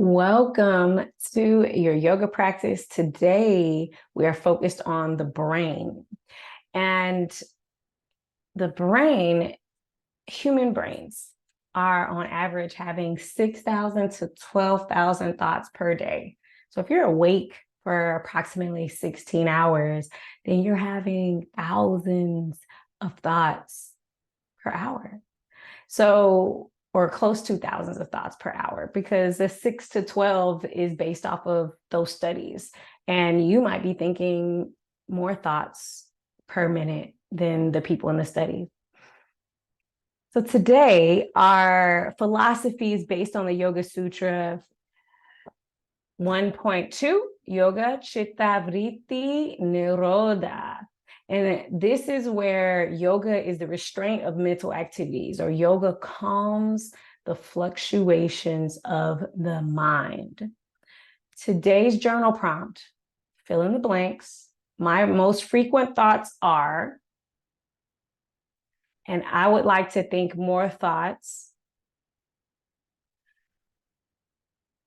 Welcome to your yoga practice. Today, we are focused on the brain. And the brain, human brains, are on average having 6,000 to 12,000 thoughts per day. So if you're awake for approximately 16 hours, then you're having thousands of thoughts per hour. So, or close to thousands of thoughts per hour, because the 6 to 12 is based off of those studies. And you might be thinking more thoughts per minute than the people in the study. So today, our philosophy is based on the Yoga Sutra 1.2, Yoga Chitta Vritti Nirodha. And this is where yoga is the restraint of mental activities, or yoga calms the fluctuations of the mind. Today's journal prompt, fill in the blanks. My most frequent thoughts are, and I would like to think more thoughts.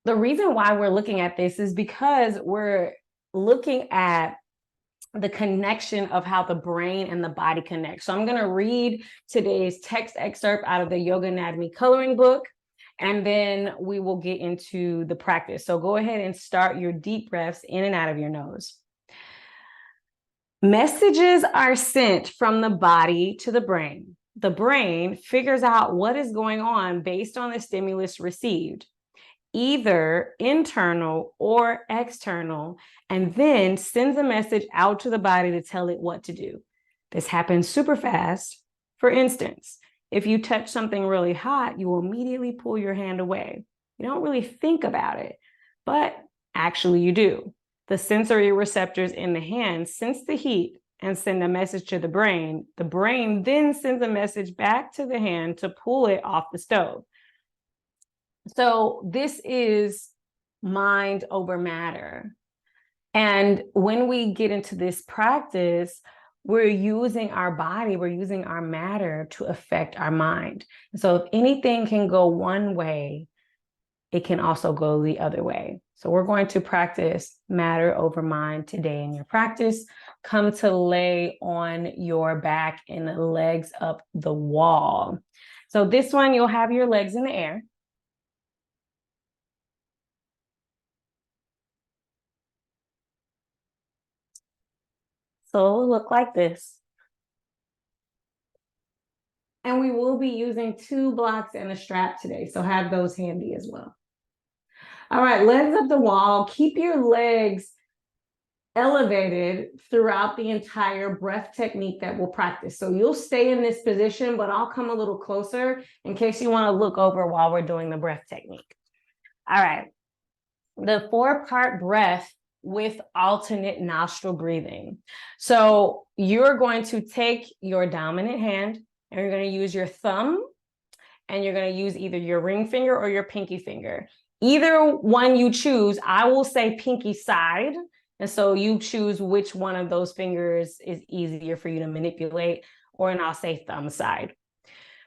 The reason why we're looking at this is because we're looking at the connection of how the brain and the body connect. So I'm going to read today's text excerpt out of the Yoga Anatomy coloring book, and then we will get into the practice. So go ahead and start your deep breaths in and out of your nose. Messages are sent from the body to the brain. The brain figures out what is going on based on the stimulus received, either internal or external, and then sends a message out to the body to tell it what to do. This happens super fast. For instance, if you touch something really hot, you will immediately pull your hand away. You don't really think about it, but actually you do. The sensory receptors in the hand sense the heat and send a message to the brain. The brain then sends a message back to the hand to pull it off the stove. So this is mind over matter. And when we get into this practice, we're using our body, we're using our matter to affect our mind. So if anything can go one way, it can also go the other way. So we're going to practice matter over mind today in your practice. Come to lay on your back and the legs up the wall. So this one, you'll have your legs in the air. So it'll look like this. And we will be using 2 blocks and a strap today, so have those handy as well. All right, legs up the wall. Keep your legs elevated throughout the entire breath technique that we'll practice. So you'll stay in this position, but I'll come a little closer in case you want to look over while we're doing the breath technique. All right, the 4-part breath with alternate nostril breathing. So you're going to take your dominant hand and you're going to use your thumb, and you're going to use either your ring finger or your pinky finger. Either one you choose, I will say pinky side. And so you choose which one of those fingers is easier for you to manipulate, and I'll say thumb side.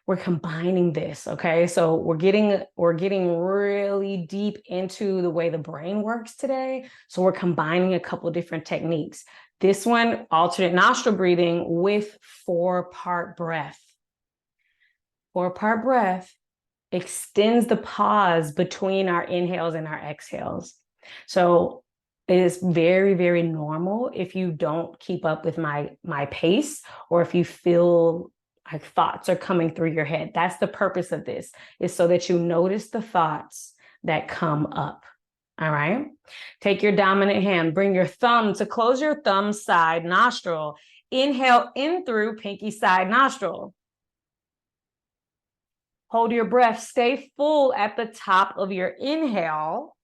We're combining this, okay? So we're getting really deep into the way the brain works today. So we're combining a couple of different techniques. This one, alternate nostril breathing with 4-part breath. 4-part breath extends the pause between our inhales and our exhales. So it is very, very normal if you don't keep up with my pace, or if you feel like thoughts are coming through your head. That's the purpose of this, is so that you notice the thoughts that come up. All right. Take your dominant hand, bring your thumb to close your thumb side nostril. Inhale in through pinky side nostril. Hold your breath. Stay full at the top of your inhale.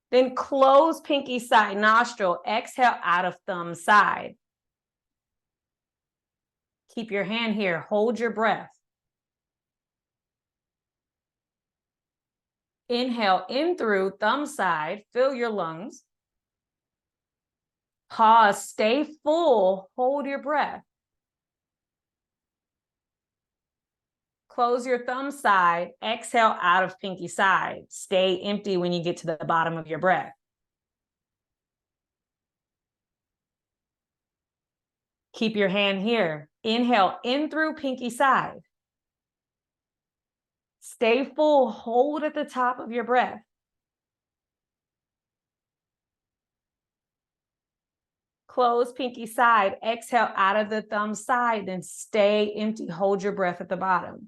Then close pinky side nostril. Exhale out of thumb side. Keep your hand here. Hold your breath. Inhale in through thumb side. Fill your lungs. Pause. Stay full. Hold your breath. Close your thumb side, exhale out of pinky side. Stay empty when you get to the bottom of your breath. Keep your hand here. Inhale in through pinky side. Stay full, hold at the top of your breath. Close pinky side, exhale out of the thumb side, then stay empty, hold your breath at the bottom.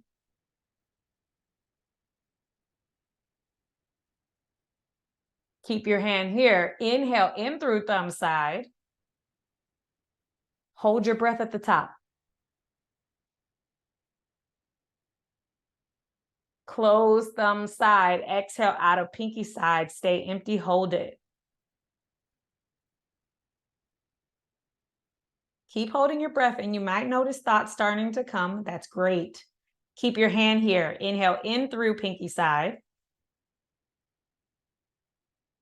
Keep your hand here. Inhale in through thumb side. Hold your breath at the top. Close thumb side, exhale out of pinky side, stay empty, hold it. Keep holding your breath and you might notice thoughts starting to come. That's great. Keep your hand here. Inhale in through pinky side.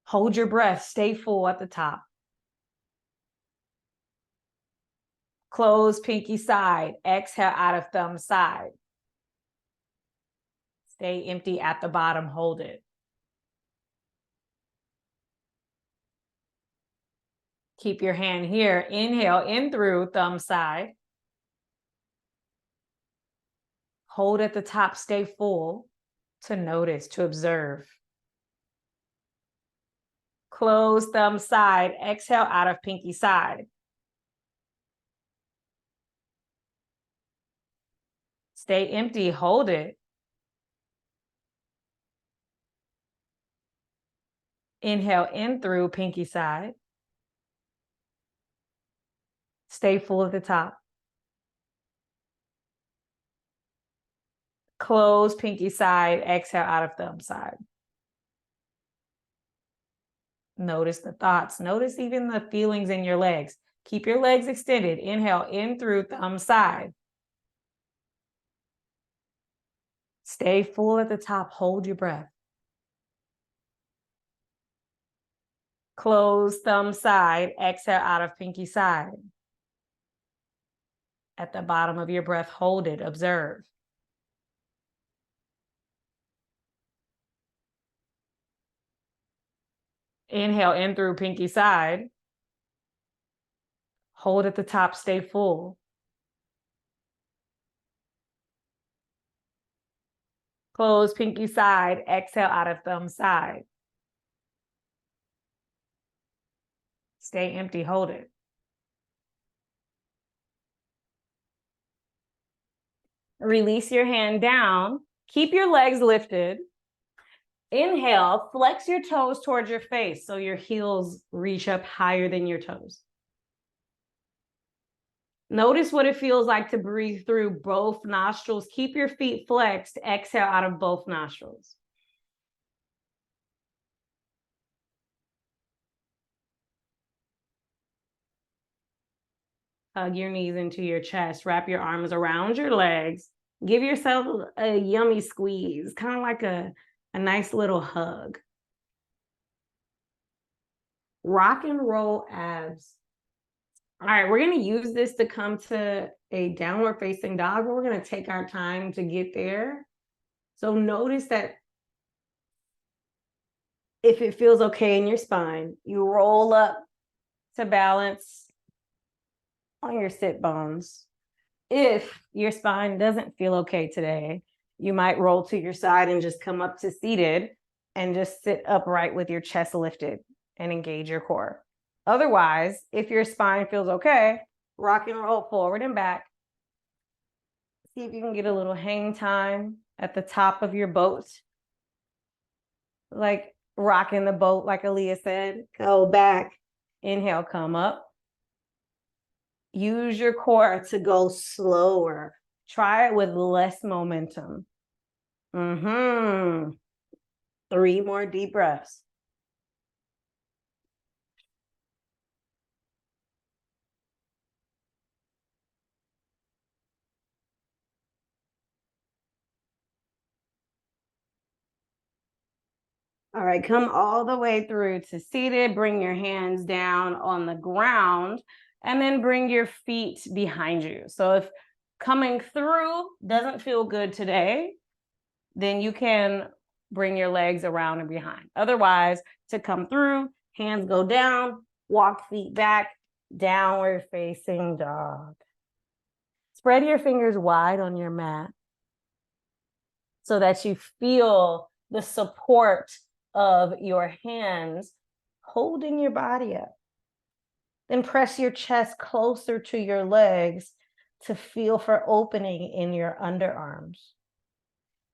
Hold your breath, stay full at the top. Close pinky side, exhale out of thumb side. Stay empty at the bottom, hold it. Keep your hand here. Inhale in through thumb side. Hold at the top, stay full to notice, to observe. Close thumb side, exhale out of pinky side. Stay empty, hold it. Inhale in through pinky side. Stay full at the top. Close pinky side, exhale out of thumb side. Notice the thoughts. Notice even the feelings in your legs. Keep your legs extended. Inhale in through thumb side. Stay full at the top. Hold your breath. Close thumb side. Exhale out of pinky side. At the bottom of your breath, hold it. Observe. Inhale in through pinky side. Hold at the top, stay full. Close pinky side, exhale out of thumb side. Stay empty, hold it. Release your hand down. Keep your legs lifted. Inhale, flex your toes towards your face so your heels reach up higher than your toes. Notice what it feels like to breathe through both nostrils. Keep your feet flexed. Exhale out of both nostrils. Hug your knees into your chest. Wrap your arms around your legs. Give yourself a yummy squeeze, kind of like a nice little hug. Rock and roll abs. All right, we're going to use this to come to a downward facing dog, but we're going to take our time to get there. So notice that if it feels okay in your spine, you roll up to balance on your sit bones. If your spine doesn't feel okay today, you might roll to your side and just come up to seated and just sit upright with your chest lifted and engage your core. Otherwise, if your spine feels okay, rock and roll forward and back. See if you can get a little hang time at the top of your boat. Like rocking the boat, like Alicia said. Go back. Inhale, come up. Use your core to go slower. Try it with less momentum. 3 more deep breaths. All right, come all the way through to seated. Bring your hands down on the ground and then bring your feet behind you. So if Coming through doesn't feel good today, then you can bring your legs around and behind. Otherwise, to come through, hands go down, walk feet back, downward facing dog. Spread your fingers wide on your mat so that you feel the support of your hands holding your body up. Then press your chest closer to your legs to feel for opening in your underarms.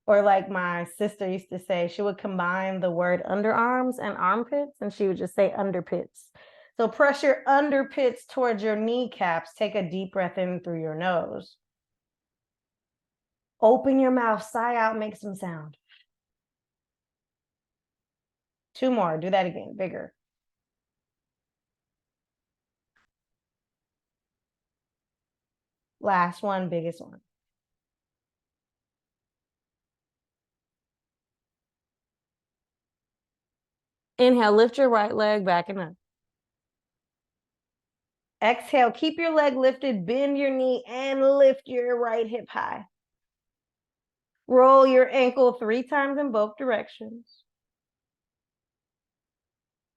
Or like my sister used to say, she would combine the word underarms and armpits, and she would just say underpits. So press your underpits towards your kneecaps. Take a deep breath in through your nose. Open your mouth, sigh out, make some sound. 2 more, do that again, bigger. Last one, biggest one. Inhale, lift your right leg back and up. Exhale, keep your leg lifted, bend your knee and lift your right hip high. Roll your ankle 3 times in both directions.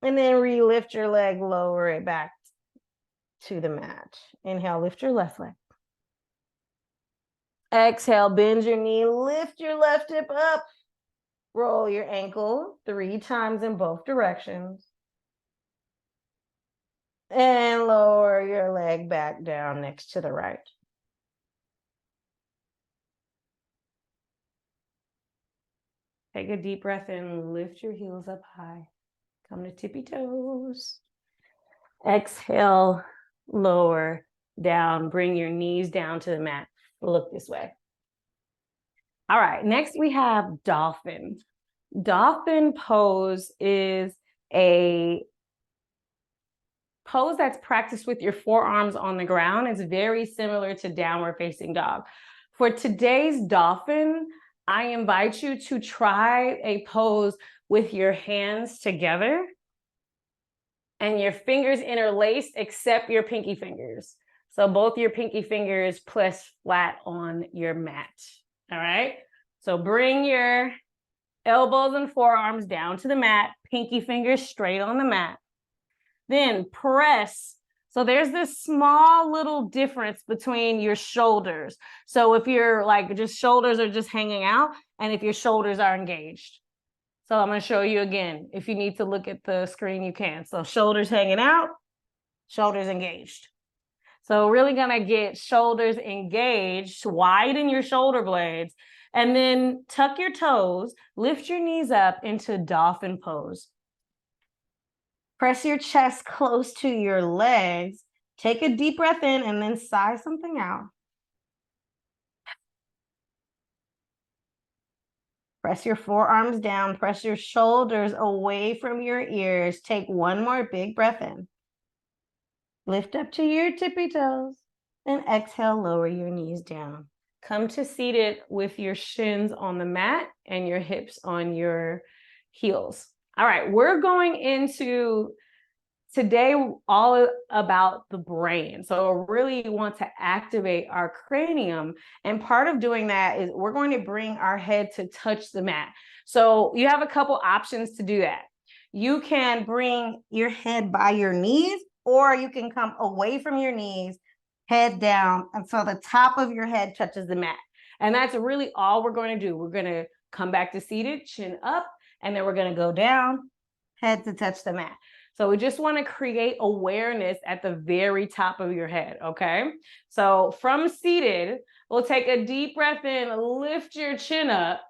And then re-lift your leg, lower it back to the mat. Inhale, lift your left leg. Exhale, bend your knee, lift your left hip up. Roll your ankle 3 times in both directions. And lower your leg back down next to the right. Take a deep breath in, lift your heels up high. Come to tippy toes. Exhale, lower, down. Bring your knees down to the mat. Look this way. All right, next we have dolphin. Dolphin pose is a pose that's practiced with your forearms on the ground. It's very similar to downward facing dog. For today's dolphin, I invite you to try a pose with your hands together and your fingers interlaced except your pinky fingers. So both your pinky fingers press flat on your mat. All right. So bring your elbows and forearms down to the mat, pinky fingers straight on the mat. Then press. So there's this small little difference between your shoulders. So if you're like just shoulders are just hanging out and if your shoulders are engaged. So I'm going to show you again. If you need to look at the screen, you can. So shoulders hanging out, shoulders engaged. So really going to get shoulders engaged, widen your shoulder blades, and then tuck your toes, lift your knees up into dolphin pose. Press your chest close to your legs. Take a deep breath in and then sigh something out. Press your forearms down. Press your shoulders away from your ears. Take one more big breath in. Lift up to your tippy toes and exhale, lower your knees down. Come to seated with your shins on the mat and your hips on your heels. All right, we're going into today all about the brain. So I really want to activate our cranium. And part of doing that is we're going to bring our head to touch the mat. So you have a couple options to do that. You can bring your head by your knees, or you can come away from your knees, head down, until the top of your head touches the mat. And that's really all we're going to do. We're going to come back to seated, chin up, and then we're going to go down, head to touch the mat. So we just want to create awareness at the very top of your head, okay? So from seated, we'll take a deep breath in, lift your chin up.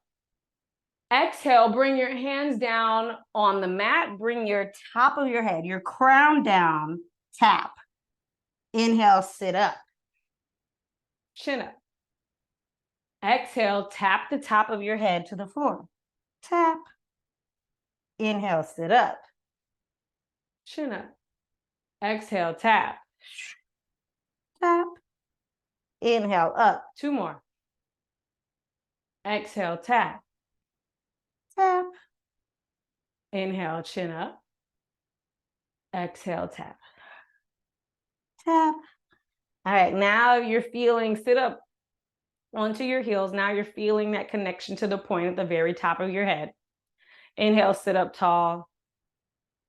Exhale, bring your hands down on the mat, bring your top of your head, your crown down, tap. Inhale, sit up. Chin up. Exhale, tap the top of your head to the floor. Tap. Inhale, sit up. Chin up. Exhale, tap. Tap. Inhale, up. 2 more. Exhale, tap. Tap. Inhale, chin up. Exhale, tap. Tap. All right, now you're feeling sit up onto your heels. Now you're feeling that connection to the point at the very top of your head. Inhale, sit up tall.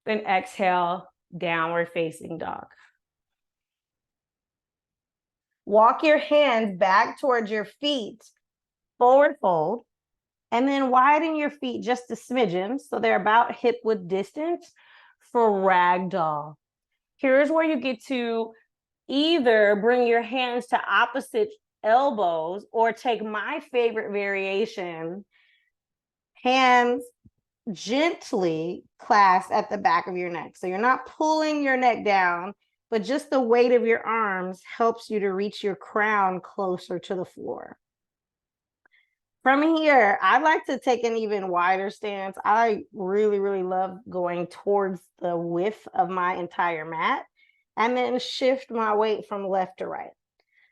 Then exhale, downward facing dog. Walk your hands back towards your feet, forward fold, and then widen your feet just a smidgen so they're about hip width distance for ragdoll. Here's where you get to either bring your hands to opposite elbows or take my favorite variation, hands gently clasped at the back of your neck. So you're not pulling your neck down, but just the weight of your arms helps you to reach your crown closer to the floor. From here, I'd like to take an even wider stance. I really, really love going towards the width of my entire mat and then shift my weight from left to right.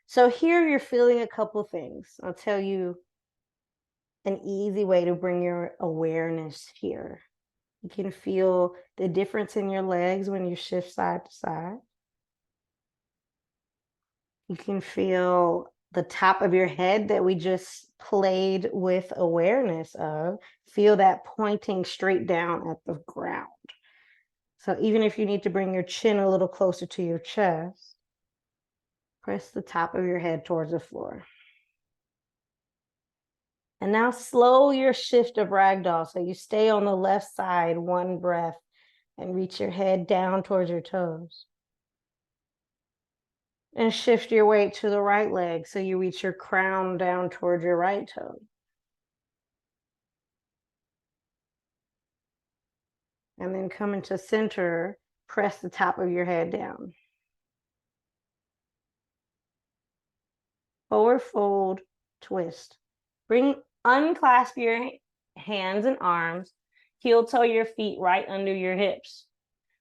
So here you're feeling a couple things. I'll tell you an easy way to bring your awareness here. You can feel the difference in your legs when you shift side to side. You can feel the top of your head that we just played with awareness of. Feel that pointing straight down at the ground. So even if you need to bring your chin a little closer to your chest, press the top of your head towards the floor. And now slow your shift of ragdoll. So you stay on the left side, one breath, and reach your head down towards your toes. And shift your weight to the right leg so you reach your crown down towards your right toe. And then come into center, press the top of your head down. Forward fold, twist. Unclasp your hands and arms, heel toe your feet right under your hips.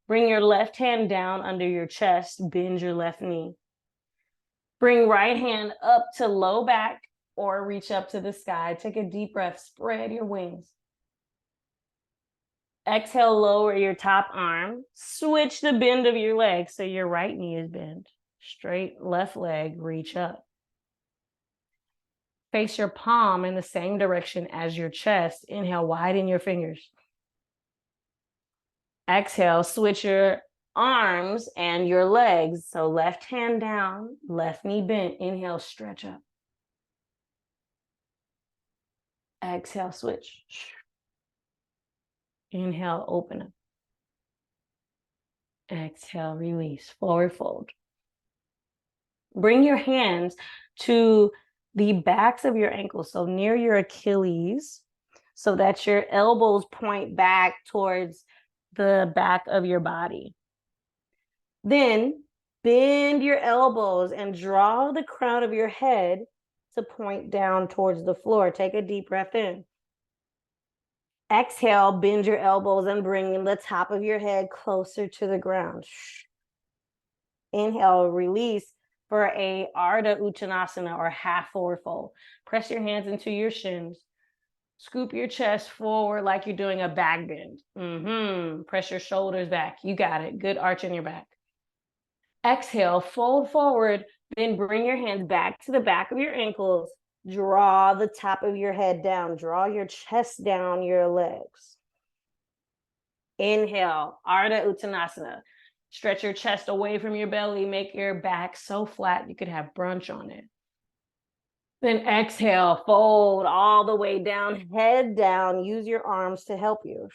Bring your left hand down under your chest, bend your left knee. Bring right hand up to low back or reach up to the sky. Take a deep breath, spread your wings. Exhale, lower your top arm. Switch the bend of your leg so your right knee is bent. Straight left leg, reach up. Face your palm in the same direction as your chest. Inhale, widen your fingers. Exhale, switch your arms and your legs. So left hand down, left knee bent. Inhale, stretch up. Exhale, switch. Inhale, open up. Exhale, release, forward fold. Bring your hands to the backs of your ankles, so near your Achilles, so that your elbows point back towards the back of your body. Then bend your elbows and draw the crown of your head to point down towards the floor. Take a deep breath in. Exhale, bend your elbows and bring the top of your head closer to the ground. Inhale, release for a Ardha Uttanasana or half forward fold. Press your hands into your shins. Scoop your chest forward like you're doing a back bend. Press your shoulders back. You got it. Good arch in your back. Exhale, fold forward, then bring your hands back to the back of your ankles. Draw the top of your head down. Draw your chest down your legs. Inhale, Ardha Uttanasana. Stretch your chest away from your belly. Make your back so flat you could have brunch on it. Then exhale, fold all the way down, head down. Use your arms to help you.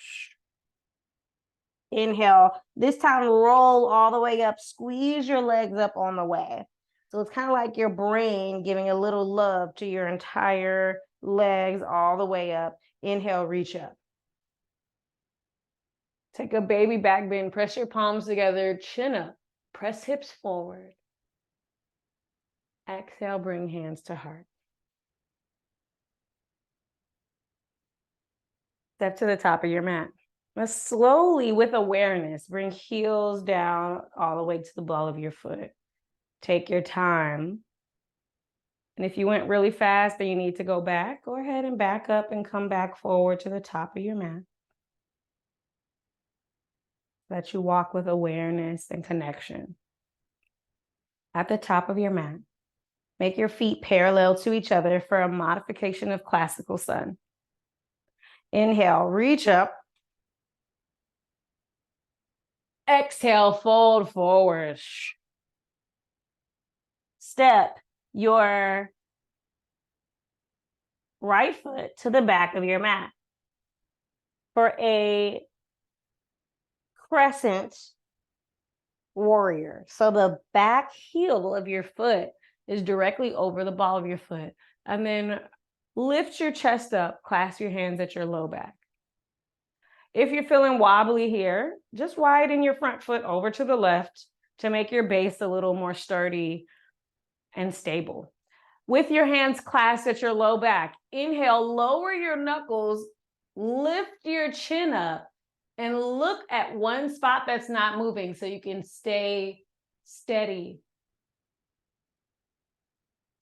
Inhale. This time, roll all the way up. Squeeze your legs up on the way. So it's kind of like your brain giving a little love to your entire legs all the way up. Inhale, reach up. Take a baby back bend. Press your palms together, chin up. Press hips forward. Exhale, bring hands to heart. Step to the top of your mat. Now slowly, with awareness, bring heels down all the way to the ball of your foot. Take your time. And if you went really fast and you need to go back, go ahead and back up and come back forward to the top of your mat. Let you walk with awareness and connection. At the top of your mat, Make your feet parallel to each other for a modification of classical sun. Inhale, reach up. Exhale, fold forward. Step your right foot to the back of your mat for a crescent warrior. So the back heel of your foot is directly over the ball of your foot. And then lift your chest up, clasp your hands at your low back. If you're feeling wobbly here, just widen your front foot over to the left to make your base a little more sturdy and stable. With your hands clasped at your low back, inhale, lower your knuckles, lift your chin up, and look at one spot that's not moving so you can stay steady.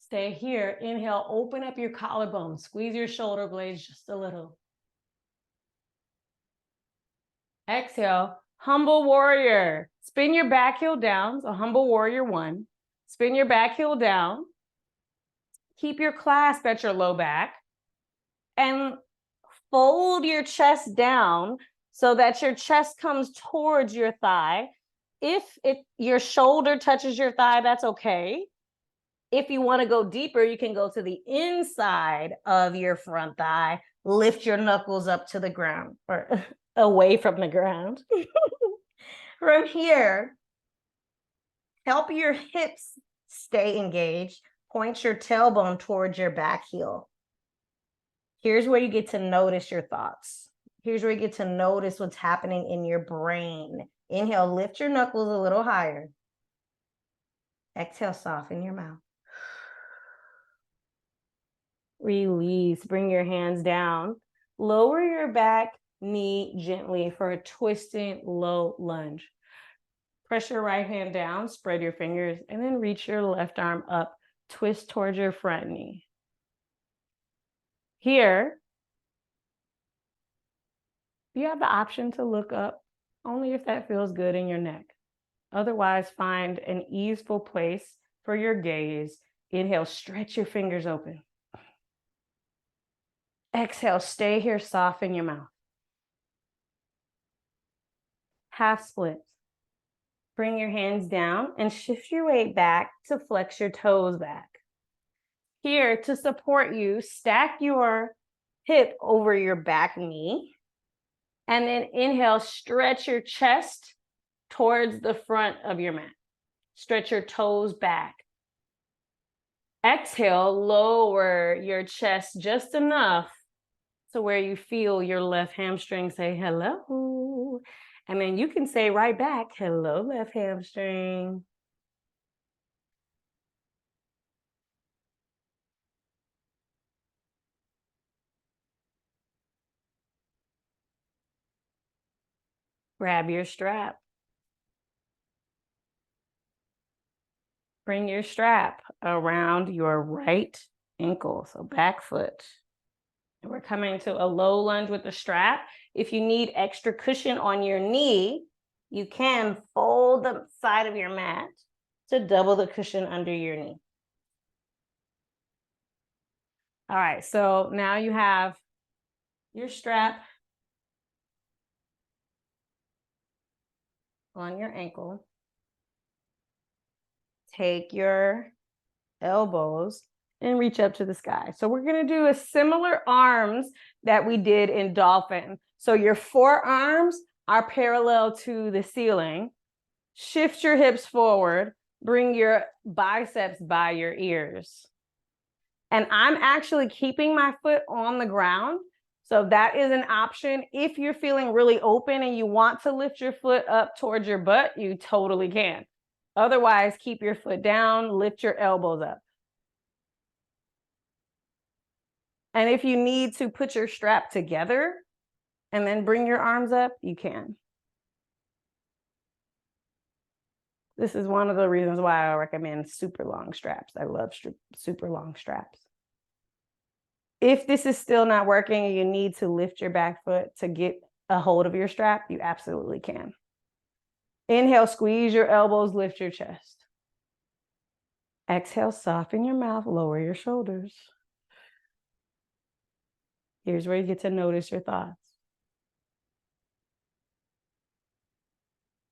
Stay here. Inhale, open up your collarbone, squeeze your shoulder blades just a little. Exhale, humble warrior. Spin your back heel down, so humble warrior 1. Spin your back heel down. Keep your clasp at your low back. And fold your chest down so that your chest comes towards your thigh. If your shoulder touches your thigh, that's okay. If you want to go deeper, you can go to the inside of your front thigh. Lift your knuckles up to the ground or away from the ground. From here, help your hips stay engaged. Point your tailbone towards your back heel. Here's where you get to notice your thoughts. Here's where you get to notice what's happening in your brain. Inhale, lift your knuckles a little higher. Exhale, soften your mouth. Release, bring your hands down. Lower your back knee gently for a twisting low lunge. Press your right hand down, spread your fingers, and then reach your left arm up. Twist towards your front knee. Here, you have the option to look up only if that feels good in your neck. Otherwise, find an easeful place for your gaze. Inhale, stretch your fingers open. Exhale, stay here, soften your mouth. Half splits. Bring your hands down and shift your weight back to flex your toes back. Here, to support you, stack your hip over your back knee. And then inhale, stretch your chest towards the front of your mat. Stretch your toes back. Exhale, lower your chest just enough to where you feel your left hamstring say hello. And then you can say right back, hello, left hamstring. Grab your strap. Bring your strap around your right ankle, so back foot. And we're coming to a low lunge with the strap. If you need extra cushion on your knee, you can fold the side of your mat to double the cushion under your knee. All right, so now you have your strap on your ankle. Take your elbows and reach up to the sky. So we're going to do a similar arms that we did in dolphin. So your forearms are parallel to the ceiling. Shift your hips forward. Bring your biceps by your ears. And I'm actually keeping my foot on the ground. So that is an option. If you're feeling really open and you want to lift your foot up towards your butt, you totally can. Otherwise, keep your foot down, lift your elbows up. And if you need to put your strap together and then bring your arms up, you can. This is one of the reasons why I recommend super long straps. I love super long straps. If this is still not working and you need to lift your back foot to get a hold of your strap, you absolutely can. Inhale, squeeze your elbows, lift your chest. Exhale, soften your mouth, lower your shoulders. Here's where you get to notice your thoughts.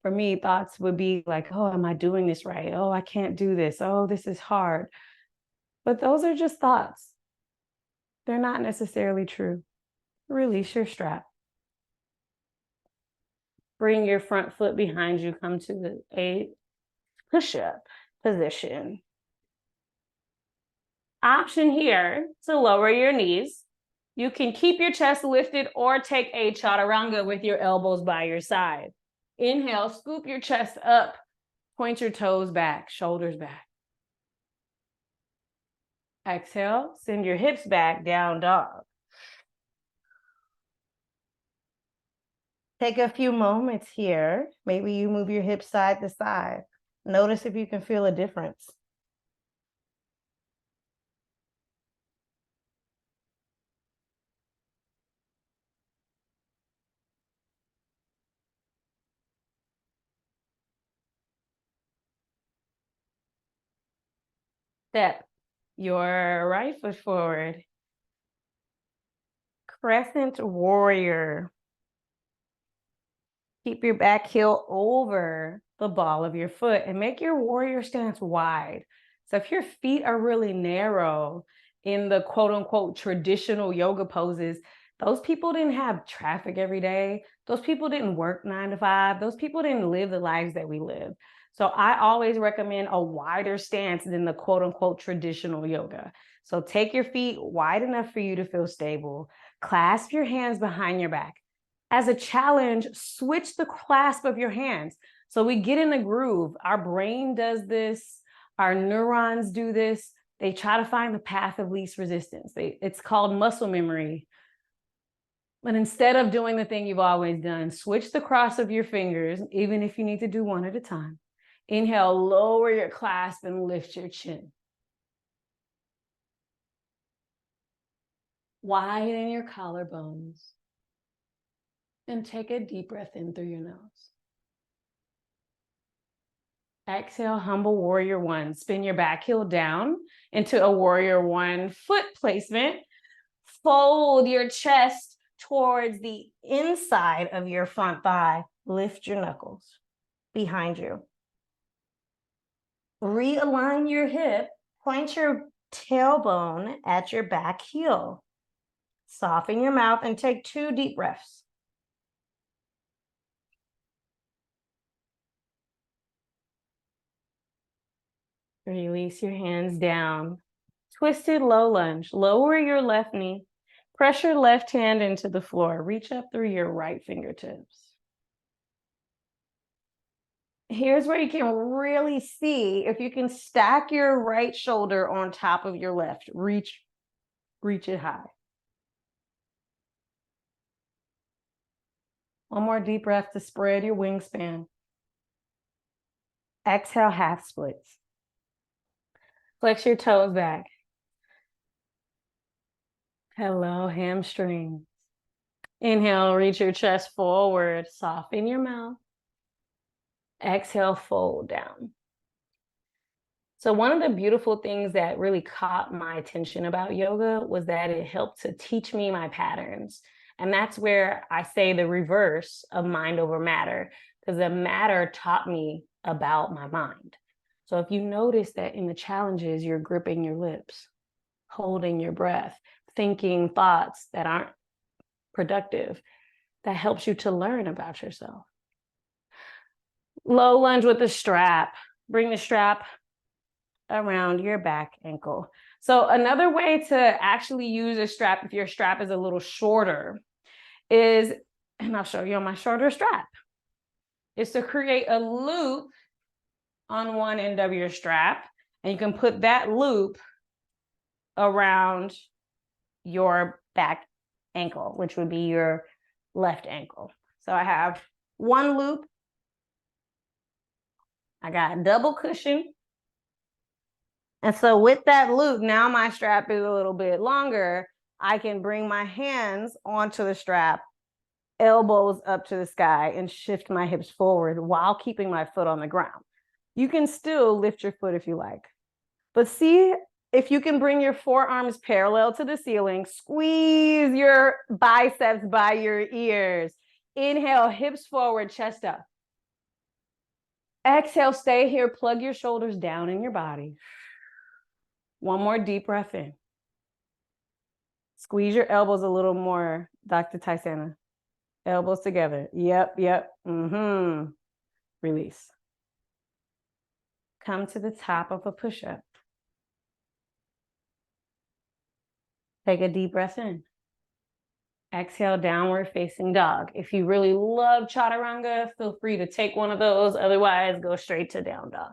For me, thoughts would be like, oh, am I doing this right? Oh, I can't do this. Oh, this is hard. But those are just thoughts. They're not necessarily true. Release your strap. Bring your front foot behind you. Come to a push-up position. Option here to lower your knees. You can keep your chest lifted or take a chaturanga with your elbows by your side. Inhale, scoop your chest up, point your toes back, shoulders back. Exhale, send your hips back, down dog. Take a few moments here. Maybe you move your hips side to side. Notice if you can feel a difference. Step your right foot forward. Crescent warrior. Keep your back heel over the ball of your foot and make your warrior stance wide. So if your feet are really narrow in the quote unquote traditional yoga poses, those people didn't have traffic every day. Those people didn't work 9 to 5. Those people didn't live the lives that we live. So I always recommend a wider stance than the quote unquote traditional yoga. So take your feet wide enough for you to feel stable. Clasp your hands behind your back. As a challenge, switch the clasp of your hands. So we get in the groove. Our brain does this. Our neurons do this. They try to find the path of least resistance. It's called muscle memory. But instead of doing the thing you've always done, switch the cross of your fingers, even if you need to do one at a time. Inhale, lower your clasp and lift your chin. Widen your collarbones. And take a deep breath in through your nose. Exhale, humble warrior one. Spin your back heel down into a warrior one foot placement. Fold your chest towards the inside of your front thigh. Lift your knuckles behind you. Realign your hip. Point your tailbone at your back heel. Soften your mouth and take 2 deep breaths. Release your hands down. Twisted low lunge. Lower your left knee. Press your left hand into the floor. Reach up through your right fingertips. Here's where you can really see if you can stack your right shoulder on top of your left. Reach it high. One more deep breath to spread your wingspan. Exhale, half splits. Flex your toes back. Hello, hamstrings. Inhale, reach your chest forward. Soften your mouth. Exhale, fold down. So one of the beautiful things that really caught my attention about yoga was that it helped to teach me my patterns. And that's where I say the reverse of mind over matter, because the matter taught me about my mind. So if you notice that in the challenges, you're gripping your lips, holding your breath, thinking thoughts that aren't productive, that helps you to learn about yourself. Low lunge with the strap. Bring the strap around your back ankle. So another way to actually use a strap, if your strap is a little shorter, is, and I'll show you on my shorter strap, is to create a loop on one end of your strap, and you can put that loop around your back ankle, which would be your left ankle. So I have one loop. I got a double cushion. And so with that loop, now my strap is a little bit longer. I can bring my hands onto the strap, elbows up to the sky, and shift my hips forward while keeping my foot on the ground. You can still lift your foot if you like. But see if you can bring your forearms parallel to the ceiling. Squeeze your biceps by your ears. Inhale, hips forward, chest up. Exhale, stay here. Plug your shoulders down in your body. One more deep breath in. Squeeze your elbows a little more, Dr. Tysana. Elbows together. Yep. Release. Come to the top of a push-up. Take a deep breath in. Exhale, downward facing dog. If you really love chaturanga, feel free to take one of those. Otherwise, go straight to down dog.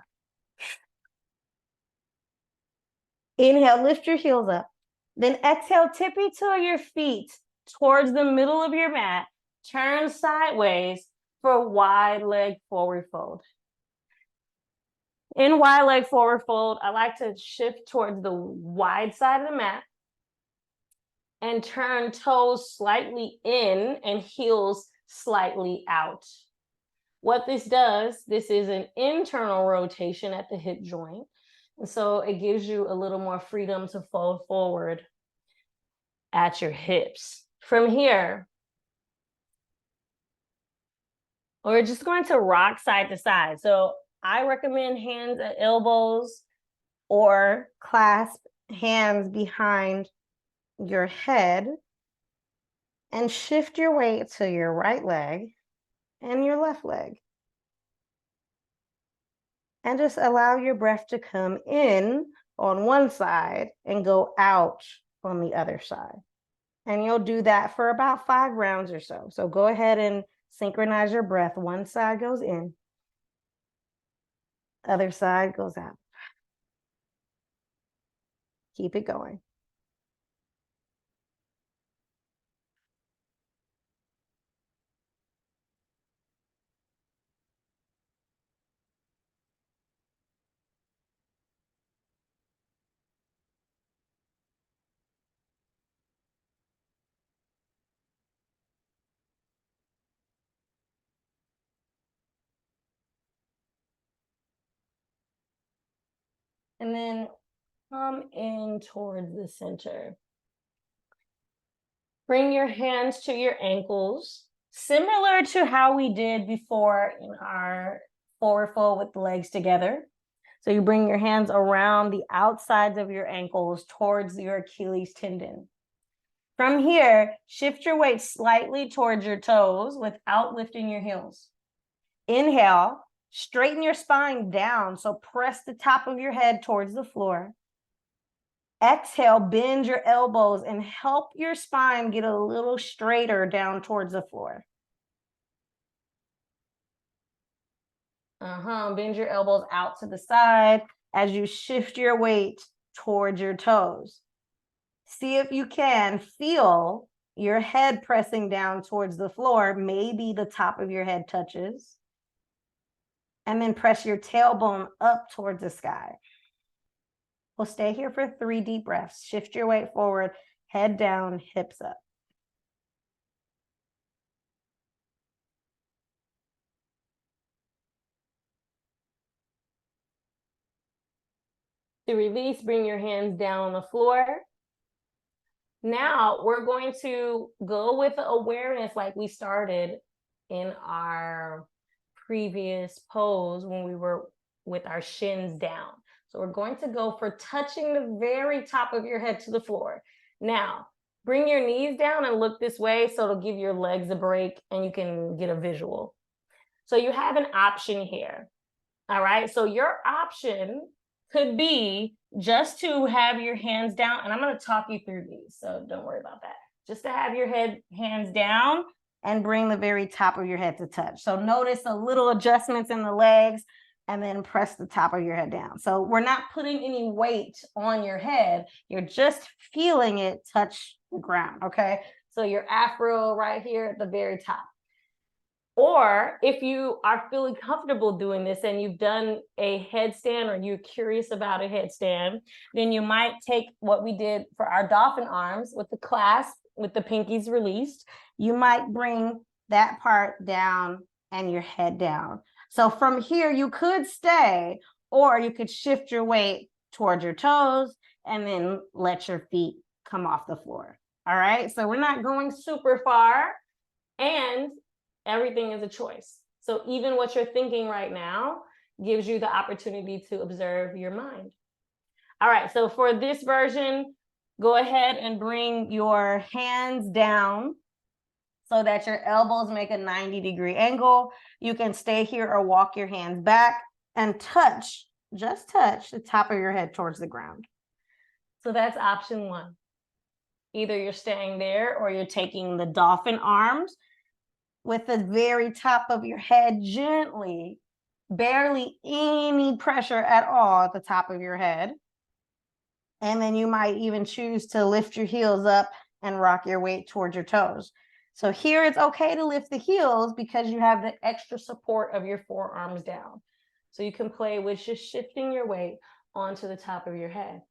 Inhale, lift your heels up. Then exhale, tippy toe your feet towards the middle of your mat. Turn sideways for wide leg forward fold. In wide leg forward fold, I like to shift towards the wide side of the mat and turn toes slightly in and heels slightly out. What this does, this is an internal rotation at the hip joint. And so it gives you a little more freedom to fold forward at your hips. From here, we're just going to rock side to side. So I recommend hands at elbows or clasp hands behind your head and shift your weight to your right leg and your left leg. And just allow your breath to come in on one side and go out on the other side. And you'll do that for about 5 rounds or so. So go ahead and synchronize your breath. One side goes in, other side goes out. Keep it going. And then come in towards the center. Bring your hands to your ankles, similar to how we did before in our forward fold with the legs together. So you bring your hands around the outsides of your ankles towards your Achilles tendon. From here, shift your weight slightly towards your toes without lifting your heels. Inhale, straighten your spine down, so press the top of your head towards the floor. Exhale, bend your elbows and help your spine get a little straighter down towards the floor. Bend your elbows out to the side as you shift your weight towards your toes. See if you can feel your head pressing down towards the floor. Maybe the top of your head touches. And then press your tailbone up towards the sky. We'll stay here for 3 deep breaths. Shift your weight forward, head down, hips up. To release, bring your hands down on the floor. Now we're going to go with awareness like we started in our previous pose when we were with our shins down. So we're going to go for touching the very top of your head to the floor. Now, bring your knees down and look this way so it'll give your legs a break and you can get a visual. So you have an option here. All right, so your option could be just to have your hands down, and I'm going to talk you through these, so don't worry about that. Just to have your hands down and bring the very top of your head to touch. So notice the little adjustments in the legs and then press the top of your head down. So we're not putting any weight on your head. You're just feeling it touch the ground, okay? So your afro right here at the very top. Or if you are feeling comfortable doing this and you've done a headstand or you're curious about a headstand, then you might take what we did for our dolphin arms with the clasp, with the pinkies released. You might bring that part down and your head down. So from here, you could stay, or you could shift your weight towards your toes, and then let your feet come off the floor. All right, so we're not going super far, and everything is a choice. So even what you're thinking right now gives you the opportunity to observe your mind. All right, so for this version, go ahead and bring your hands down so that your elbows make a 90-degree angle. You can stay here or walk your hands back and touch, just touch the top of your head towards the ground. So that's option one. Either you're staying there or you're taking the dolphin arms with the very top of your head gently, barely any pressure at all at the top of your head. And then you might even choose to lift your heels up and rock your weight towards your toes. So here it's okay to lift the heels because you have the extra support of your forearms down. So you can play with just shifting your weight onto the top of your head.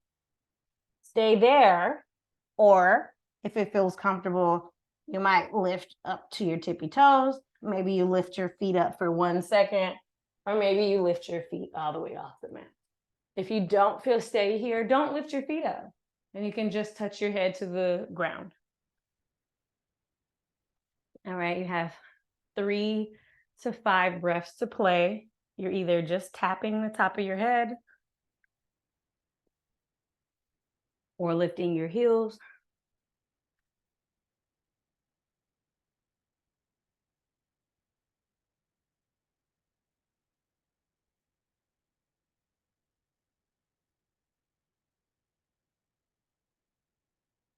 Stay there, or if it feels comfortable, you might lift up to your tippy toes. Maybe you lift your feet up for 1 second, or maybe you lift your feet all the way off the mat. If you don't feel steady here, don't lift your feet up, and you can just touch your head to the ground. All right, you have 3 to 5 breaths to play. You're either just tapping the top of your head or lifting your heels.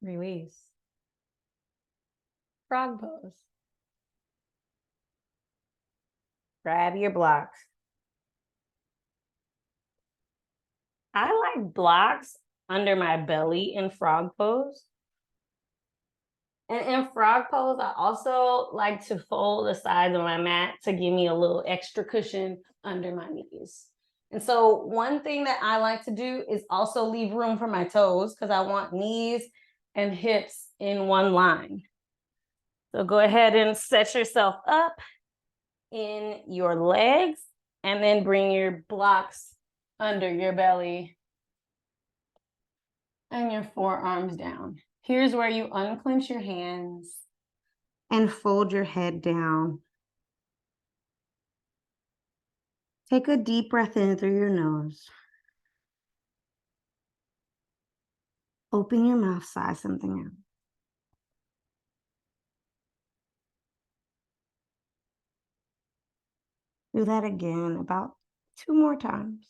Release. Frog pose. Grab your blocks. I like blocks under my belly in frog pose. And in frog pose, I also like to fold the sides of my mat to give me a little extra cushion under my knees. And so one thing that I like to do is also leave room for my toes because I want knees and hips in one line. So go ahead and set yourself up in your legs and then bring your blocks under your belly and your forearms down. Here's where you unclench your hands and fold your head down. Take a deep breath in through your nose. Open your mouth, sigh something out. Do that again about 2 more times.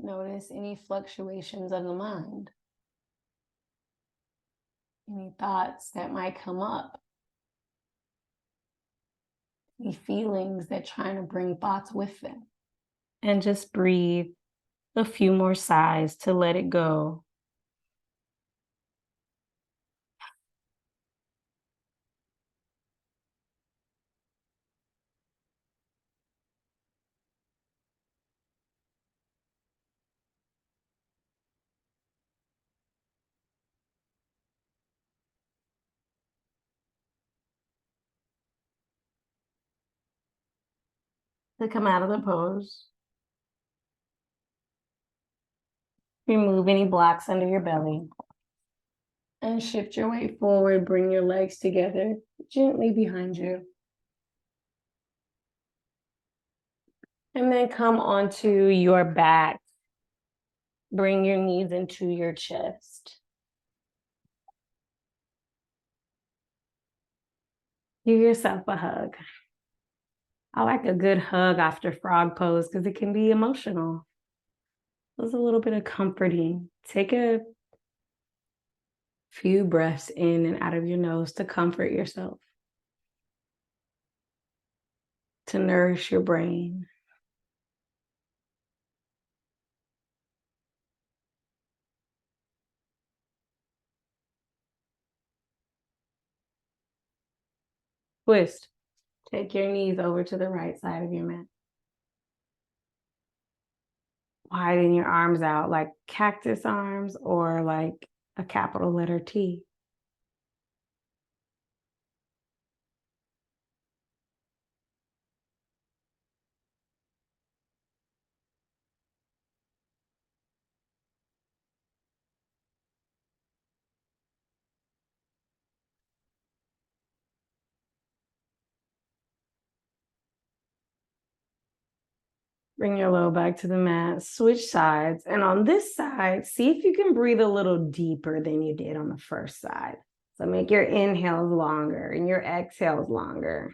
Notice any fluctuations of the mind, any thoughts that might come up, any feelings that trying to bring thoughts with them. And just breathe a few more sighs to let it go. To come out of the pose, remove any blocks under your belly and shift your weight forward. Bring your legs together gently behind you. And then come onto your back. Bring your knees into your chest. Give yourself a hug. I like a good hug after frog pose because it can be emotional. There's a little bit of comforting. Take a few breaths in and out of your nose to comfort yourself, to nourish your brain. Twist. Take your knees over to the right side of your mat. Widen your arms out like cactus arms or like a capital letter T. Bring your low back to the mat, switch sides. And on this side, see if you can breathe a little deeper than you did on the first side. So make your inhales longer and your exhales longer.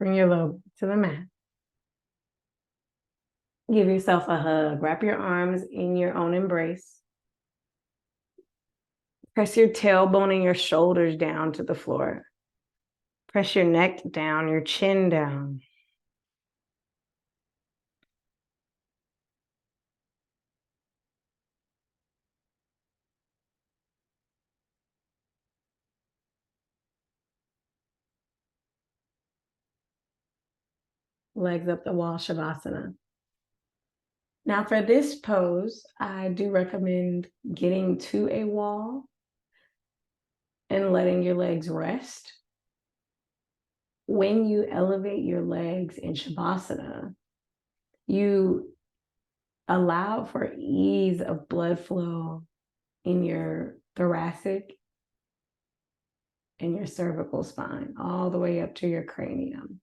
Bring your low to the mat. Give yourself a hug. Wrap your arms in your own embrace. Press your tailbone and your shoulders down to the floor. Press your neck down, your chin down. Legs up the wall, Shavasana. Now for this pose, I do recommend getting to a wall and letting your legs rest. When you elevate your legs in Shavasana, you allow for ease of blood flow in your thoracic and your cervical spine, all the way up to your cranium.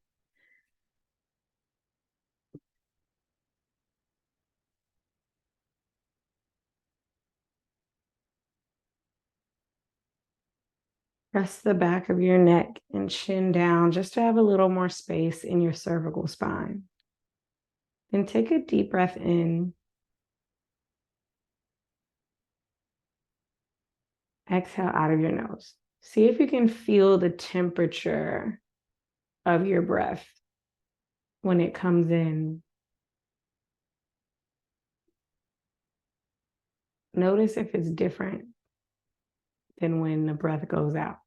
Press the back of your neck and chin down just to have a little more space in your cervical spine. Then take a deep breath in. Exhale out of your nose. See if you can feel the temperature of your breath when it comes in. Notice if it's different than when the breath goes out.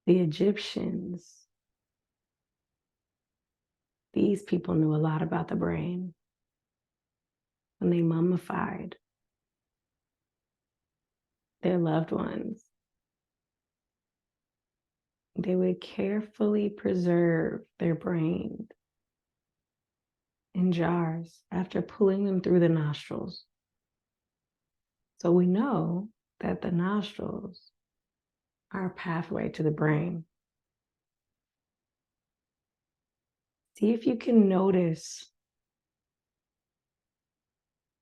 The Egyptians, these people knew a lot about the brain. When they mummified their loved ones, they would carefully preserve their brain in jars after pulling them through the nostrils. So we know that the nostrils are a pathway to the brain. See if you can notice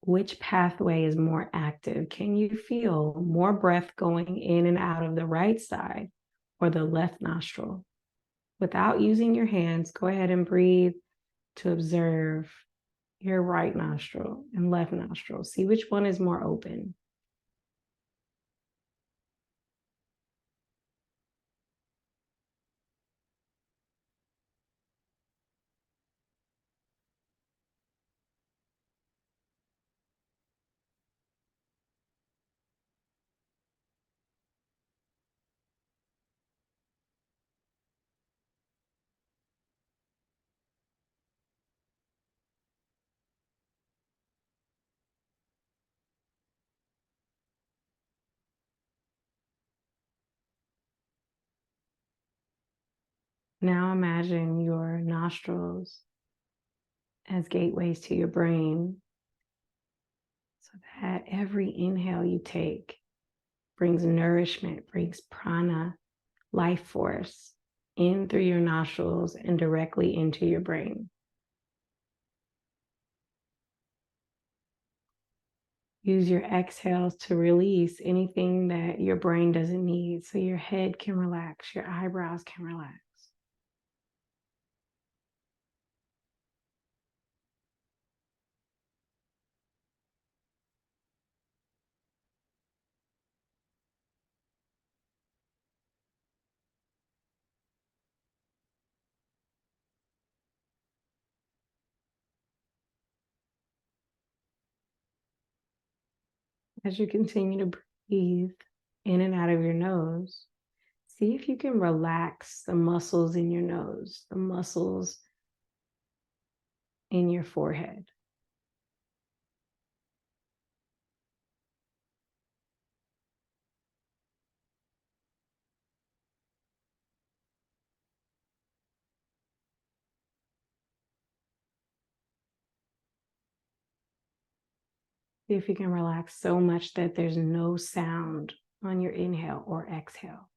which pathway is more active. Can you feel more breath going in and out of the right side or the left nostril? Without using your hands, go ahead and breathe to observe your right nostril and left nostril. See which one is more open. Now imagine your nostrils as gateways to your brain, so that every inhale you take brings nourishment, brings prana, life force, in through your nostrils and directly into your brain. Use your exhales to release anything that your brain doesn't need, so your head can relax, your eyebrows can relax. As you continue to breathe in and out of your nose, see if you can relax the muscles in your nose, the muscles in your forehead. See if you can relax so much that there's no sound on your inhale or exhale.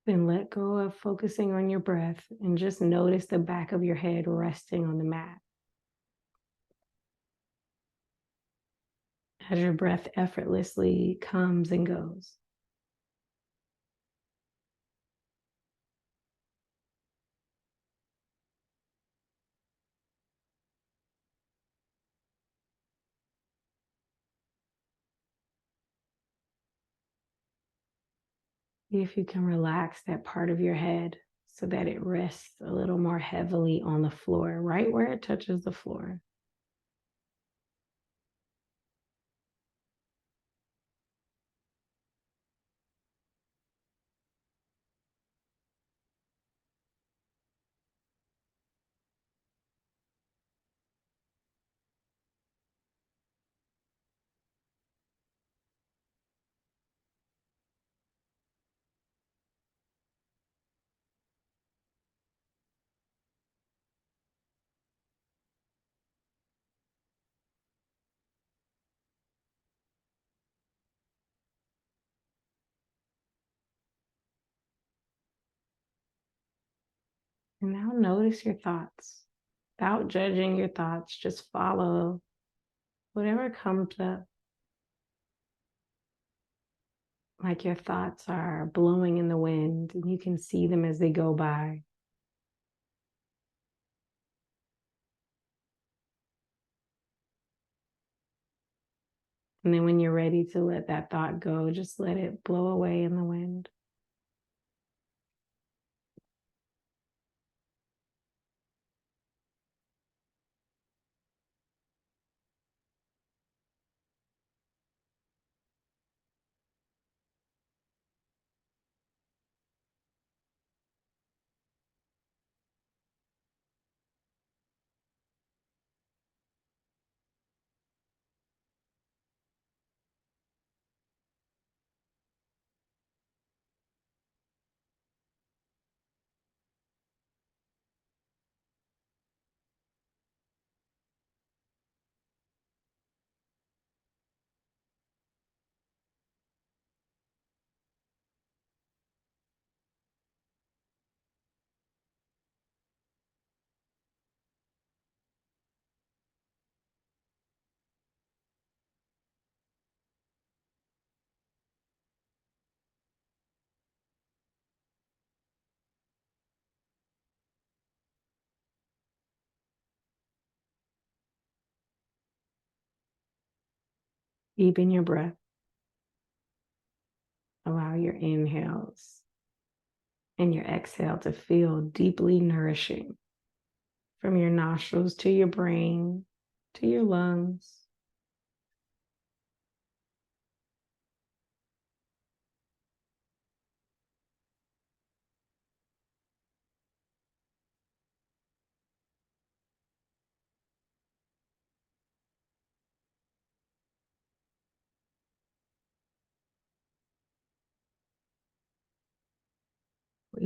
Then let go of focusing on your breath and just notice the back of your head resting on the mat. As your breath effortlessly comes and goes. See if you can relax that part of your head so that it rests a little more heavily on the floor, right where it touches the floor. And now notice your thoughts. Without judging your thoughts, just follow whatever comes up. Like your thoughts are blowing in the wind and you can see them as they go by. And then when you're ready to let that thought go, just let it blow away in the wind. Deepen your breath. Allow your inhales and your exhale to feel deeply nourishing from your nostrils to your brain, to your lungs.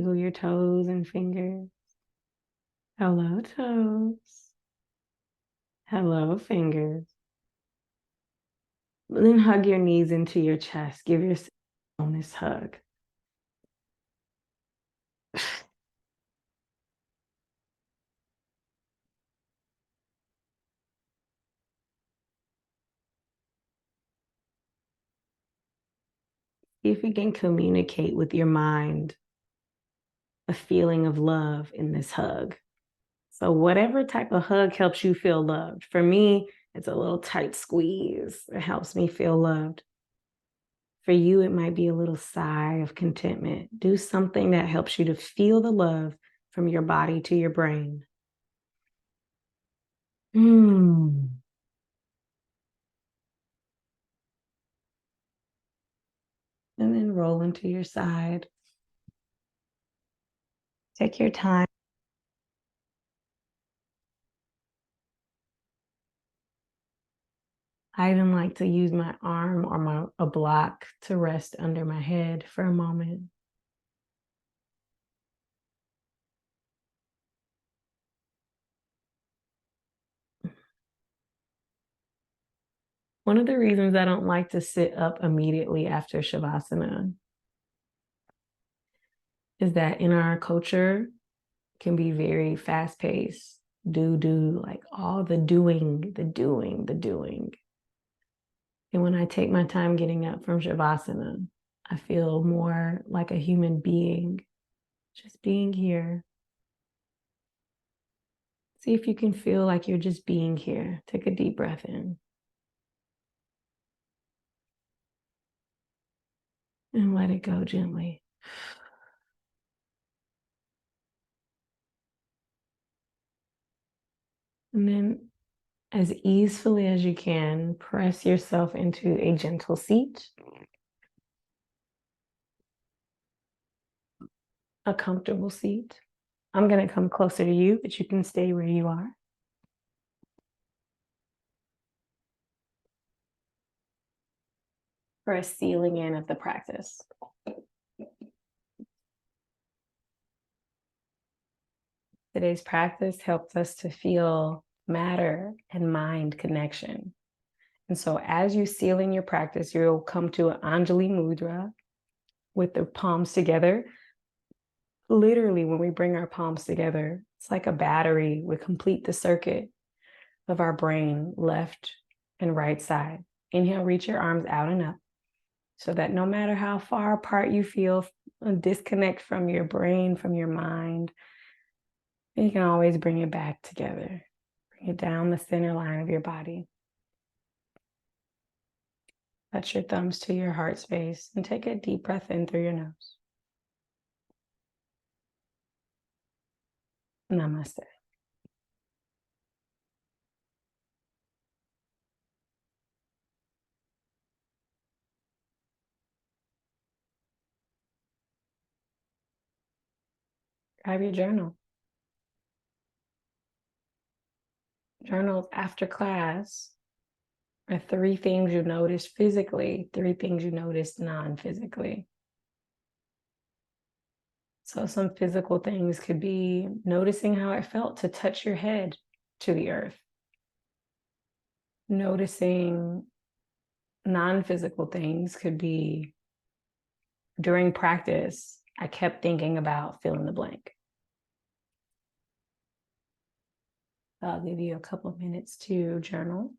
Wiggle your toes and fingers. Hello, toes. Hello, fingers. Then hug your knees into your chest. Give yourself a bonus hug. See if you can communicate with your mind a feeling of love in this hug. So whatever type of hug helps you feel loved. For me, it's a little tight squeeze. It helps me feel loved. For you, it might be a little sigh of contentment. Do something that helps you to feel the love from your body to your brain. And then roll into your side. Take your time. I even like to use my arm or a block to rest under my head for a moment. One of the reasons I don't like to sit up immediately after Shavasana is that in our culture can be very fast paced. Do, like all the doing. And when I take my time getting up from Shavasana, I feel more like a human being, just being here. See if you can feel like you're just being here. Take a deep breath in. And let it go gently. And then, as easily as you can, press yourself into a gentle seat, a comfortable seat. I'm going to come closer to you, but you can stay where you are. For a sealing in of the practice. Today's practice helps us to feel matter and mind connection. And so as you seal in your practice, you'll come to an Anjali Mudra with the palms together. Literally, when we bring our palms together, it's like a battery. We complete the circuit of our brain, left and right side. Inhale, reach your arms out and up so that no matter how far apart you feel, a disconnect from your brain, from your mind, you can always bring it back together. Bring it down the center line of your body. Touch your thumbs to your heart space and take a deep breath in through your nose. Namaste. Grab your journal. Journals after class are 3 things you noticed physically, 3 things you noticed non-physically. So some physical things could be noticing how it felt to touch your head to the earth. Noticing non-physical things could be during practice, I kept thinking about fill in the blank. I'll give you a couple of minutes to journal.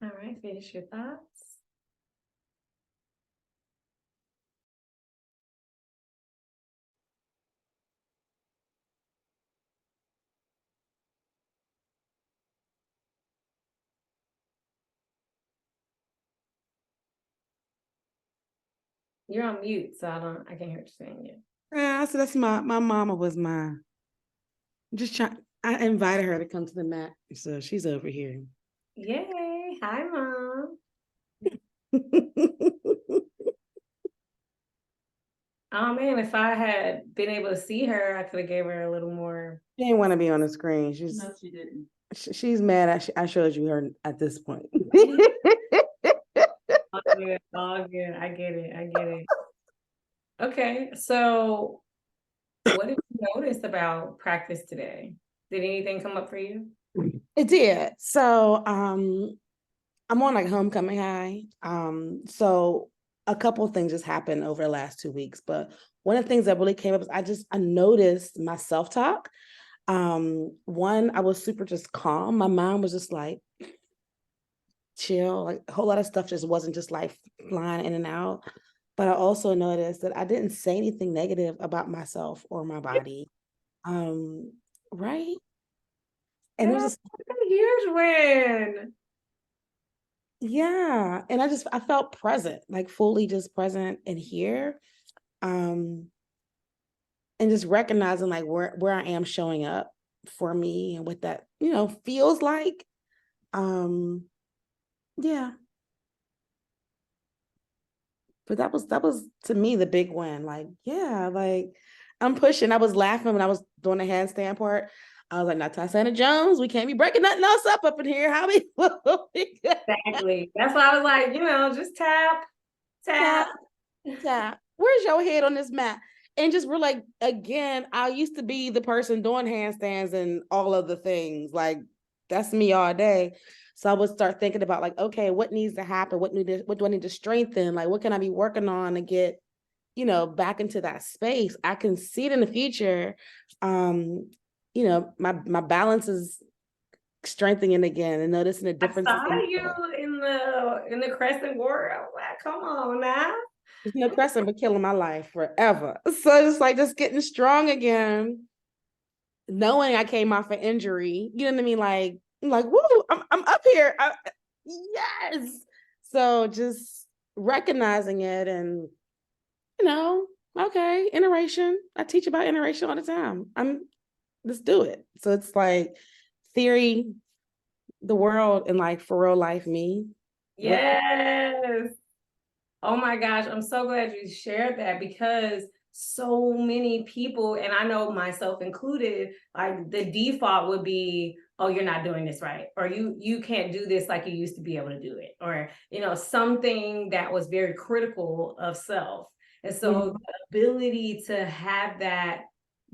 All right, finish your thoughts. You're on mute, so I can't hear what you're saying yet. Yeah, so that's my mama was my just trying. I invited her to come to the mat, so she's over here. Yay! Hi, Mom. Oh man, if I had been able to see her, I could have gave her a little more. She didn't want to be on the screen. No, she didn't. She's mad. I showed you her at this point. All good, all good. I get it. I get it. Okay, so what did you notice about practice today? Did anything come up for you? It did. So I'm on like homecoming high. So a couple of things just happened over the last 2 weeks, but one of the things that really came up is I noticed my self-talk. One, I was super just calm. My mind was just like chill, like a whole lot of stuff just wasn't just like flying in and out. But I also noticed that I didn't say anything negative about myself or my body. Right. And it was just a huge win. yeah. And I felt present, like fully just present and here. And just recognizing like where I am showing up for me and what that, feels like. Yeah. But that was to me the big win. Like, yeah, like I'm pushing. I was laughing when I was doing the handstand part. I was like, not Tatiana Jones. We can't be breaking nothing else up in here. How we Exactly. That's why I was like, just tap, tap. tap. Where's your head on this mat? And just we're like, again, I used to be the person doing handstands and all of the things. Like that's me all day. So I would start thinking about like, okay, what needs to happen? What do I need to strengthen? Like, what can I be working on to get, back into that space? I can see it in the future. My balance is strengthening again and noticing the differences. I saw you in the crescent warrior. I was like, come on now. There's no crescent but killing my life forever. So it's like just getting strong again, knowing I came off an injury. You know what I mean? Like, I'm like, woo, I'm up here. Yes. So just recognizing it and, okay, iteration. I teach about iteration all the time. Let's do it. So it's like theory, the world, and like for real life me. Yes. Oh my gosh, I'm so glad you shared that because so many people, and I know myself included, like the default would be, oh, you're not doing this right, or you can't do this like you used to be able to do it, or something that was very critical of self. And so the ability to have that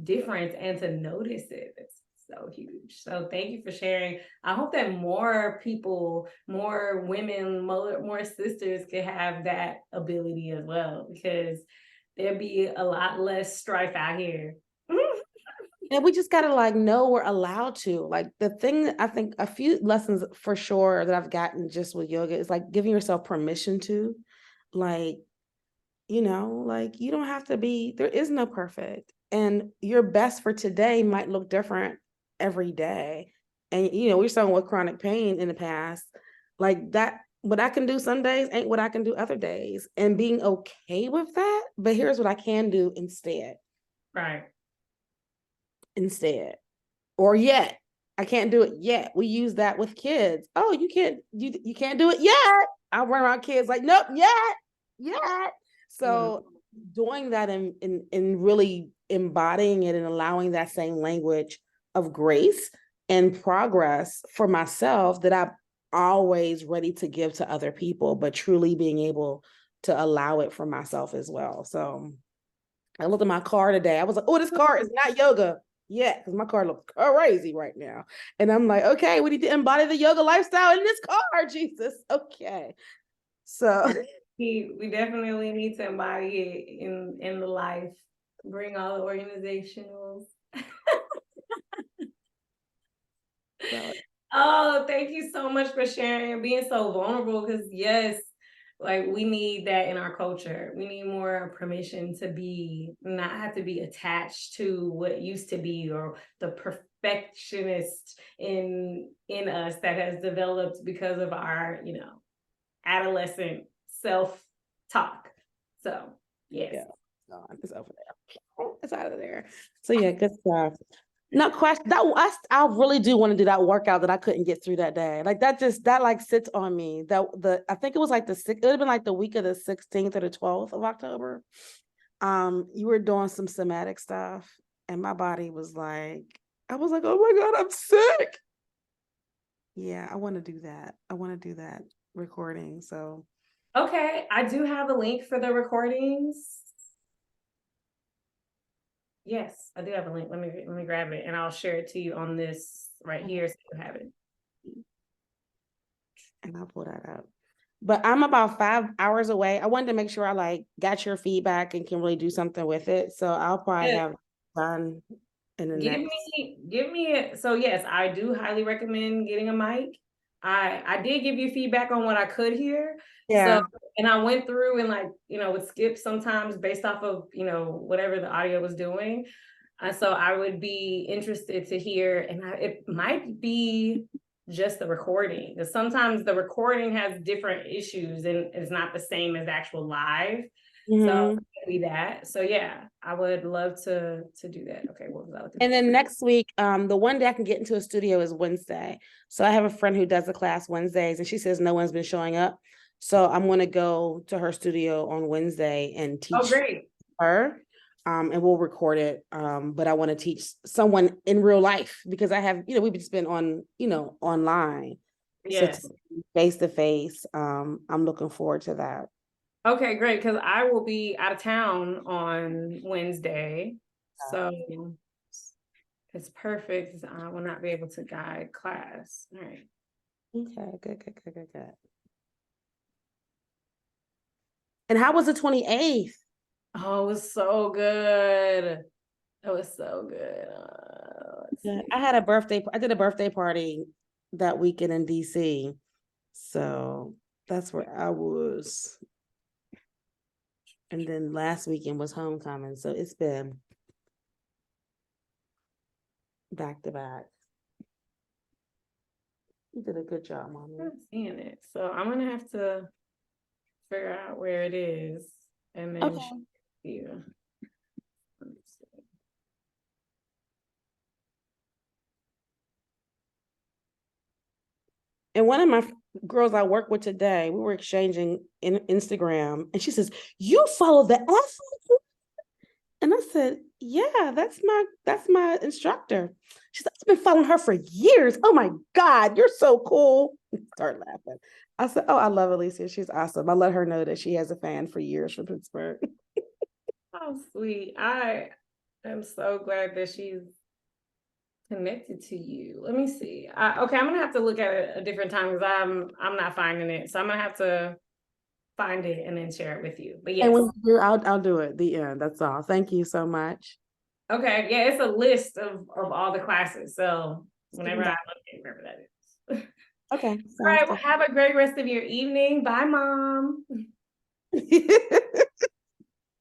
difference and to notice it, it's so huge. So thank you for sharing. I hope that more people, more women, more sisters could have that ability as well, because there'd be a lot less strife out here. And we just gotta like know we're allowed to. Like the thing I think a few lessons for sure that I've gotten just with yoga is like giving yourself permission to, like, like you don't have to be, there is no perfect. And your best for today might look different every day. And we were talking with chronic pain in the past, like that, what I can do some days ain't what I can do other days. And being okay with that. But here's what I can do instead. Right. Instead. Or yet. I can't do it yet. We use that with kids. Oh, you can't do it yet. I run around kids like, nope, yet. So doing that and really embodying it and allowing that same language of grace and progress for myself that I'm always ready to give to other people, but truly being able to allow it for myself as well. So I looked at my car today. I was like, oh, this car is not yoga. Yeah, because my car looks crazy right now. And I'm like, okay, we need to embody the yoga lifestyle in this car, Jesus. Okay. So we definitely need to embody it in the life. Bring all the organizationals. So Oh, thank you so much for sharing and being so vulnerable. Because yes, like we need that in our culture. We need more permission to be, not have to be attached to what used to be, or the perfectionist in us that has developed because of our, adolescent self talk. So yes. Yeah, it's over there. It's out of there. So yeah, good stuff. No question. I really do want to do that workout that I couldn't get through that day. Like that like sits on me. I think it was like it would have been like the week of the 16th or the 12th of October. You were doing some somatic stuff, and my body was like, I was like, oh my God, I'm sick. Yeah, I want to do that. I want to do that recording. So Okay, I do have a link for the recordings. Yes, I do have a link. Let me grab it and I'll share it to you on this right here so you have it. and I'll pull that up. But I'm about 5 hours away. I wanted to make sure I like got your feedback and can really do something with it. So I'll probably Yeah. have done in the next. Give me it. So yes, I do highly recommend getting a mic. I did give you feedback on what I could hear. Yeah. So, and I went through and like, would skip sometimes based off of, whatever the audio was doing. So I would be interested to hear, and it might be just the recording, because sometimes the recording has different issues and it's not the same as actual live. So be that. So yeah, I would love to do that. Okay, what was I looking And then for? next week, the one day I can get into a studio is Wednesday. So I have a friend who does a class Wednesdays, and she says no one's been showing up. So I'm going to go to her studio on Wednesday and Oh, teach great. her. And we'll record it. But I want to teach someone in real life because I have, we've just been on, online. Yes. So face to face, I'm looking forward to that. Okay, great. Because I will be out of town on Wednesday. So it's perfect. I will not be able to guide class. All right. Okay, good. And how was the 28th? Oh, it was so good. It was so good. Yeah, I did a birthday party that weekend in DC. So that's where I was. And then last weekend was homecoming. So it's been back to back. You did a good job, Mommy. I'm not seeing it. So I'm gonna have to figure out where it is and then Okay. show you. Let me see. And one of my girls I work with today, we were exchanging in Instagram, and she says, "You follow the F?" And I said, "Yeah, that's my instructor." She said, "I've been following her for years. Oh my God, you're so cool." Start laughing. I said, "Oh, I love Alicia. She's awesome. I let her know that she has a fan for years from Pittsburgh." Oh, sweet. I am so glad that she's connected to you. Let me see. Okay, I'm gonna have to look at it a different time because I'm not finding it. So I'm gonna have to find it and then share it with you. But And yes. when you do, I'll do it. The end. That's all. Thank you so much. Okay. Yeah, it's a list of all the classes. So whenever I look at wherever that is. Okay, All sounds right. Well, have a great rest of your evening. Bye, Mom. good.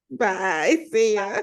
Bye. See ya.